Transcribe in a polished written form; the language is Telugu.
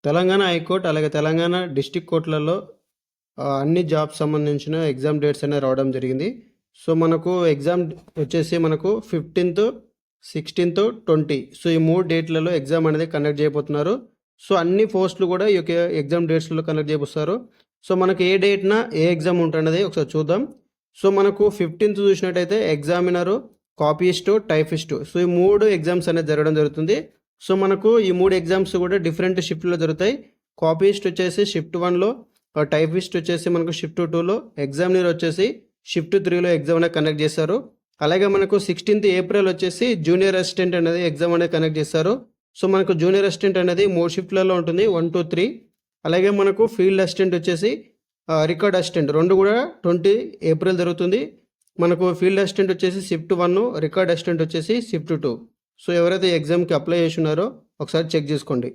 తెలంగాణ హైకోర్టు అలాగే తెలంగాణ డిస్ట్రిక్ట్ కోర్టులలో అన్ని జాబ్స్ సంబంధించిన ఎగ్జామ్ డేట్స్ అనేవి రావడం జరిగింది. సో మనకు ఎగ్జామ్ వచ్చేసి మనకు 15th, 16th, 20 సో ఈ 3 డేట్లలో ఎగ్జామ్ అనేది కండక్ట్ చేయబోతున్నారు. సో అన్ని పోస్టులు కూడా ఈ యొక్క ఎగ్జామ్ డేట్స్లో కండక్ట్ చేయబోస్తారు. సో మనకు ఏ డేట్న ఏ ఎగ్జామ్ ఉంటున్నది ఒకసారి చూద్దాం. సో మనకు 15th చూసినట్టయితే ఎగ్జామినరు, కాపీయిస్టు, టైపిస్టు సో ఈ 3 ఎగ్జామ్స్ అనేది జరగడం జరుగుతుంది. సో మనకు ఈ 3 ఎగ్జామ్స్ కూడా డిఫరెంట్ షిఫ్ట్లో జరుగుతాయి. కాపీయిస్ట్ వచ్చేసి షిఫ్ట్ 1లో, టైపిస్ట్ వచ్చేసి మనకు షిఫ్ట్ 2లో, ఎగ్జామినర్ వచ్చేసి షిఫ్ట్ 3లో ఎగ్జామ్ అనేది కండక్ట్ చేస్తారు. అలాగే మనకు 16th ఏప్రిల్ వచ్చేసి జూనియర్ అసిస్టెంట్ అనేది ఎగ్జామ్ అనేది కండక్ట్ చేస్తారు. సో మనకు జూనియర్ అసిస్టెంట్ అనేది 3 షిఫ్ట్లలో ఉంటుంది, 1, 2, 3. అలాగే మనకు ఫీల్డ్ అసిస్టెంట్ వచ్చేసి రికార్డ్ అసిస్టెంట్ 2 కూడా 20 ఏప్రిల్ జరుగుతుంది. మనకు ఫీల్డ్ అసిస్టెంట్ వచ్చేసి షిఫ్ట్ 1, రికార్డ్ అసిస్టెంట్ వచ్చేసి షిఫ్ట్ 2. సో ఎవరైతే ఎగ్జామ్కి అప్లై చేసి ఉన్నారో ఒకసారి చెక్ చేసుకోండి.